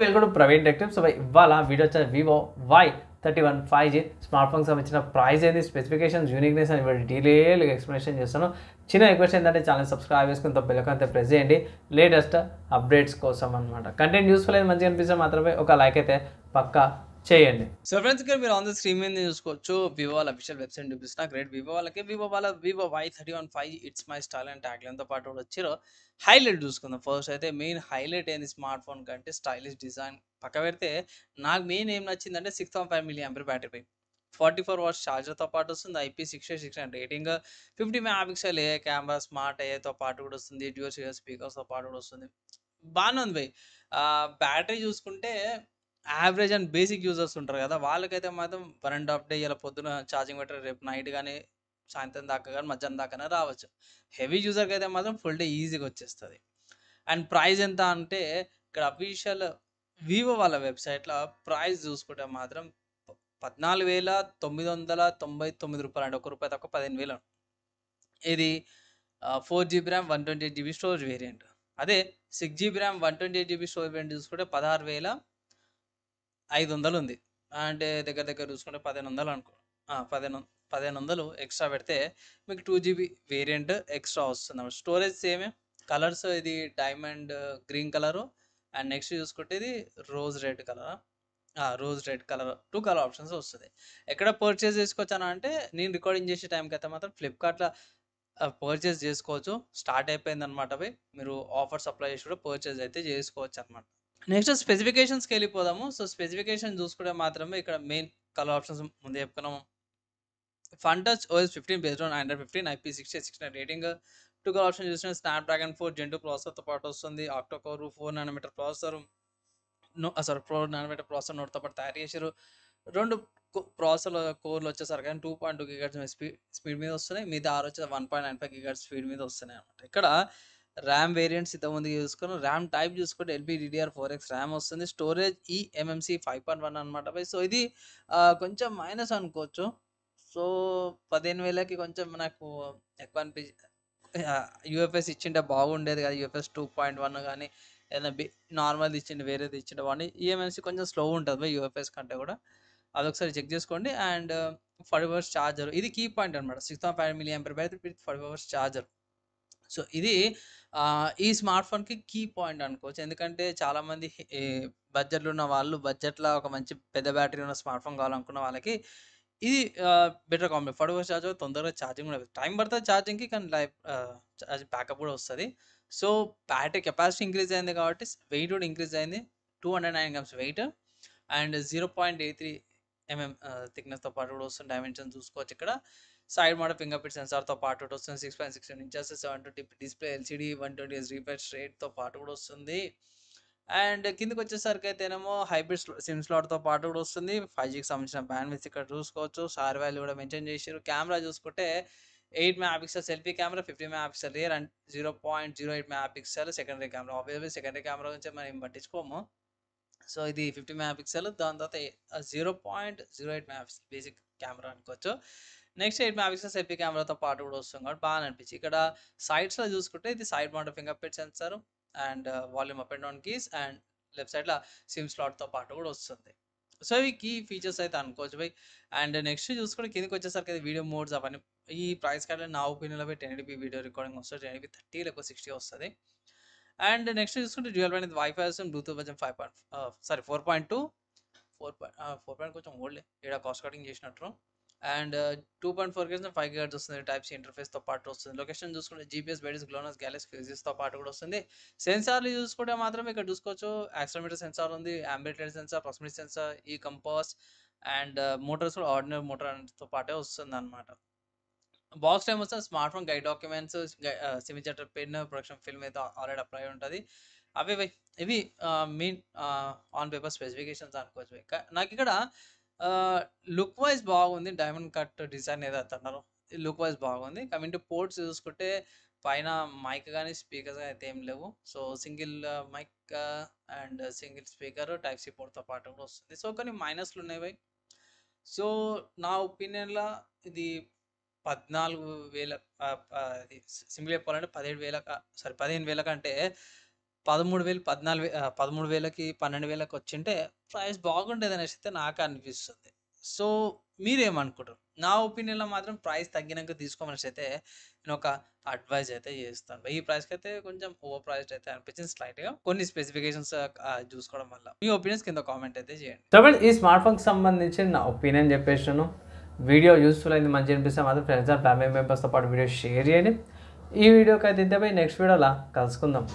Welcome to Praveen tech. So ఇవాళ video వచ్చేది Vivo Y31 5G smart ఫోన్కి సంబంధించిన ప్రైస్ ఏంది, స్పెసిఫికేషన్స్, యూనిక్నెస్ అని డీటెయిల్గా ఎక్స్ప్లెనేషన్ చేస్తాను. చిన్న రిక్వెస్ట్ ఏంటంటే ఛానల్ సబ్స్క్రైబ్ చేసుకుని బెల్ ఐకాన్ అయితే ప్రెస్ చేయండి లేటెస్ట్ అప్డేట్స్ కోసం అనమాట. కంటెంట్ యూస్ఫుల్ అయితే మంచిగా అనిపిస్తే మాత్రమే ఒక లైక్ అయితే పక్కా చేయండి. సో ఫ్రెండ్స్ ఇక్కడ మీరు ఆన్ ద స్క్రీన్ మీద చూసుకోవచ్చు వివో వాళ్ళ అఫీషియల్ వెబ్సైట్ చూపిస్తున్నా. గ్రేట్ వివో వాళ్ళకి వివో వాళ్ళ Vivo Y31 5 it's my style and ట్యాగ్లైన్తో పాటు కూడా వచ్చారు. హైలైట్ చూసుకుందాం. ఫస్ట్ అయితే మెయిన్ హైలైట్ ఏంది స్మార్ట్ ఫోన్ కంటే స్టైలిష్ డిజైన్ పక్క పెడితే నాకు మెయిన్ ఏం నచ్చిందంటే 6.5 mAh బ్యాటరీ, 44 వాట్స్ ఛార్జర్తో పాటు వస్తుంది. IP68 రేటింగ్, 50 మెగాపిక్సెల్ ఏ కెమెరా, స్మార్ట్ ఏతో పాటు కూడా వస్తుంది. డ్యూయల్ స్పీకర్స్తో పాటు కూడా వస్తుంది. బాగానే ఉంది భయ్. బ్యాటరీ చూసుకుంటే యావరేజ్ అండ్ బేసిక్ యూజర్స్ ఉంటారు కదా, వాళ్ళకైతే మాత్రం 1.5 డే ఇలా పొద్దున ఛార్జింగ్ పెట్టారు, రేపు నైట్ కానీ సాయంత్రం దాకా కానీ మధ్యాహ్నం దాకానే రావచ్చు. హెవీ యూజర్కి అయితే మాత్రం ఫుల్ డే ఈజీగా వచ్చేస్తుంది. అండ్ ప్రైస్ ఎంత అంటే ఇక్కడ అఫీషియల్ వివో వాళ్ళ వెబ్సైట్లో ప్రైస్ చూసుకుంటే మాత్రం 14,999 రూపాయలు అంటే ₹1 తక్కువ 15,000. ఇది 4 GB RAM 128 GB storage variant. అదే 6 GB RAM 128 GB storage variant చూసుకుంటే 16,500 ఉంది. అంటే దగ్గర దగ్గర చూసుకుంటే 1500 అనుకో. 1500 ఎక్స్ట్రా పెడితే మీకు 2 GB వేరియంట్ ఎక్స్ట్రా వస్తుంది. స్టోరేజ్ సేమే. కలర్స్ ఇది diamond green colour and next చూసుకుంటే ఇది rose red colour. Rose red colour 2 colour options వస్తుంది. ఎక్కడ పర్చేస్ చేసుకోవచ్చాను అంటే నేను రికార్డింగ్ చేసే టైంకి అయితే మాత్రం ఫ్లిప్కార్ట్లో పర్చేస్ చేసుకోవచ్చు. స్టార్ట్ అయిపోయిందనమాట అవి. మీరు ఆఫర్స్ అప్లై చేసి కూడా పర్చేస్ అయితే చేసుకోవచ్చు అనమాట. నెక్స్ట్ స్పెసిఫికేషన్స్కి వెళ్ళిపోదాము. సో స్పెసిఫికేషన్ చూసుకుంటే మాత్రమే ఇక్కడ మెయిన్ కలర్ ఆప్షన్స్ ముందే చెప్పుకున్నాము. Fun touch OS 15 based on Android 15, IP68 rating, 2 colour option చూసిన స్నాప్డ్రాగన్ 4 Gen 2 ప్రాసెసర్తో పాటు వస్తుంది. Octa core 4 nanometre processor, 4 nanometre processor నోట్తో పాటు తయారు చేశారు. 2 ప్రాసెసర్ కోర్లు వచ్చేసరికి 2.2 GHz స్పీడ్ మీద వస్తున్నాయి. మిగతా 6 వచ్చేసి 1.95 GHz స్పీడ్ మీద వస్తున్నాయి అనమాట. ఇక్కడ ర్యామ్ వేరియంట్స్ ఇంతకుముందు చూసుకున్నాం. ర్యామ్ టైప్ చూసుకుంటే LPDDR4X ర్యామ్ వస్తుంది. స్టోరేజ్ eMMC 5.1 అనమాట. సో ఇది కొంచెం మైనస్ అనుకోవచ్చు. సో 15,000కి కొంచెం నాకు ఎక్కువ యూఎఫ్ఎస్ ఇచ్చింటే బాగుండేది కదా. యూఎఫ్ఎస్ 2.1 కానీ ఏదైనా నార్మల్ది ఇచ్చిండు, వేరేది ఇచ్చిండు బాగుంది. ఈఎంఎంసీ కొంచెం స్లో ఉంటుంది యూఎఫ్ఎస్ కంటే కూడా. అదొకసారి చెక్ చేసుకోండి. అండ్ 40 అవర్స్ ఛార్జర్, ఇది కీ పాయింట్ అనమాట. 6.5 mAh battery with 40 hours charger. So ఇది ఈ స్మార్ట్ ఫోన్కి కీ పాయింట్ అనుకోవచ్చు. ఎందుకంటే చాలామంది బడ్జెట్లో ఉన్న వాళ్ళు, బడ్జెట్లో ఒక మంచి పెద్ద బ్యాటరీ ఉన్న స్మార్ట్ ఫోన్ కావాలనుకున్న వాళ్ళకి ఇది బెటర్ కాంబినేషన్. 40 అవర్స్ ఛార్జర్, తొందరగా ఛార్జింగ్ కూడా టైం పడుతుంది ఛార్జింగ్కి, కానీ ఛార్జింగ్ బ్యాకప్ కూడా వస్తుంది. సో బ్యాటరీ కెపాసిటీ ఇంక్రీజ్ అయింది కాబట్టి వెయిట్ కూడా ఇంక్రీజ్ అయింది. 209 grams వెయిట్ అండ్ 0.83 mm థిక్నెస్తో పాటు కూడా వస్తుంది. డైమెన్షన్ చూసుకోవచ్చు. ఇక్కడ సైడ్ మోడల్ ఫింగర్ ప్రింట్ సెన్సార్తో పాటు కూడా వస్తుంది. 6.67 inches 720p display, LCD 120Hz refresh రేట్తో పాటు కూడా వస్తుంది. అండ్ కిందకి వచ్చేసరికి అయితేనేమో హైబ్రిడ్ సిమ్ స్లాట్తో పాటు కూడా వస్తుంది. 5Gకి సంబంధించిన బ్యాండ్విడ్త్ ఇక్కడ చూసుకోవచ్చు. సార్ వాల్యూ కూడా మెన్షన్ చేశారు. కెమెరా చూసుకుంటే 8 megapixel selfie camera, 50 megapixel rear and 0.08 megapixel secondary camera. Obviously secondary camera గురించి మనం పట్టించుకోము. సో ఇది 50 మెగాపిక్సెల్, దాని తర్వాత 0.08 మెగాపిక్సెల్ బేసిక్ కెమెరా అనుకోవచ్చు. నెక్స్ట్ 8 మెగాపిక్సెల్ సెల్ఫీ కెమెరాతో పాటు కూడా వస్తుంది కాబట్టి బాగా అనిపించింది. ఇక్కడ సైడ్స్లో చూసుకుంటే ఇది side mount finger print censor and volume up and down keys and left సైడ్లో సిమ్ స్లాట్తో పాటు కూడా వస్తుంది. సో ఇవి కీ ఫీచర్స్ అయితే అనుకోవచ్చు బై. అండ్ నెక్స్ట్ చూసుకుంటే కిందకి వచ్చేసరికి అది వీడియో మోడ్స్ అవన్నీ ఈ ప్రైస్ కార్డ్లో నా ఒపీనియన్లో 1080p వీడియో రికార్డింగ్ వస్తుంది. 1080p 30 లేకపోతే 60 వస్తుంది. అండ్ నెక్స్ట్ చూసుకుంటే డ్యూయల్ బ్యాండ్ వైఫై వస్తుంది. బ్లూటూత్ వర్జన్ 4.2 4 కొంచెం ఓల్డ్ ఇక్కడ కాస్ట్ కటింగ్ చేసినట్టు. అండ్ 2.4 GHz 5 GHz వస్తుంది. టైప్ సి ఇంటర్ఫేస్తో పాటు వస్తుంది. లొకేషన్ చూసుకుంటే GPS, బెడిస్, గ్లోనస్, గ్యాలక్సీ ఫిజిక్స్తో పాటు కూడా వస్తుంది. సెన్సార్లు చూసుకుంటే మాత్రం ఇక్కడ చూసుకోవచ్చు. యాక్సిలరోమీటర్ సెన్సార్ ఉంది, ambient light sensor, proximity sensor, ఈ కంపాస్ అండ్ మోటార్స్ కూడా ఆర్డినరీ మోటార్తో పాటే వస్తుంది అనమాట. బాక్స్ టైం వస్తే smart phone guide documents, signature pen, production film అయితే ఆల్రెడీ అప్లై ఉంటుంది. అవి ఇవి మెయిన్ ఆన్ పేపర్ స్పెసిఫికేషన్స్ అనుకోవచ్చు. నాకు ఇక్కడ లుక్ వైజ్ బాగుంది. డైమండ్ కట్ డిజైన్ ఏదైతే అన్నారో లుక్ వైజ్ బాగుంది. కమింగ్ టు పోర్ట్స్ చూసుకుంటే పైన మైక్ కానీ స్పీకర్స్ కానీ అయితే ఏం లేవు. So single mic and single speaker type C పోర్ట్తో పాటు కూడా వస్తుంది. సో కొన్ని మైనస్లు ఉన్నాయి. సో నా ఒపీనియన్లో ఇది 14,000 సింపుల్ చెప్పాలంటే 17,000 15,000 కంటే 13,000 13,000కి 12,000కి వచ్చింటే ప్రైస్ బాగుండేదనేసి అయితే నాకు అనిపిస్తుంది. సో, మీరేమనుకుంటారు? నా ఒపీనియన్‌లో మాత్రం ప్రైస్ తగ్గినంక తీసుకోమనేసి అయితే నేనొక అడ్వైజ్ అయితే చేస్తాను. ఈ ప్రైస్‌కైతే కొంచెం ఓవర్ ప్రైస్డ్ అయితే అనిపించింది స్లైట్‌గా. కొన్ని స్పెసిఫికేషన్స్ చూసుకోవడం వల్ల. మీ ఒపీనియన్స్ కింద కామెంట్ అయితే చేయండి. సో ఫ్రెండ్స్, ఈ స్మార్ట్ ఫోన్కి సంబంధించి నా ఒపీనియన్ చెప్పేసాను. వీడియో యూస్ఫుల్ అయింది, మంచి అనిపిస్తే మాత్రం ఫ్రెండ్స్ అండ్ ఫ్యామిలీ మెంబర్స్తో పాటు వీడియో షేర్ చేయండి. ఈ వీడియోకి అయితే ఇంతపై నెక్స్ట్ వీడియోలో కలుసుకుందాం.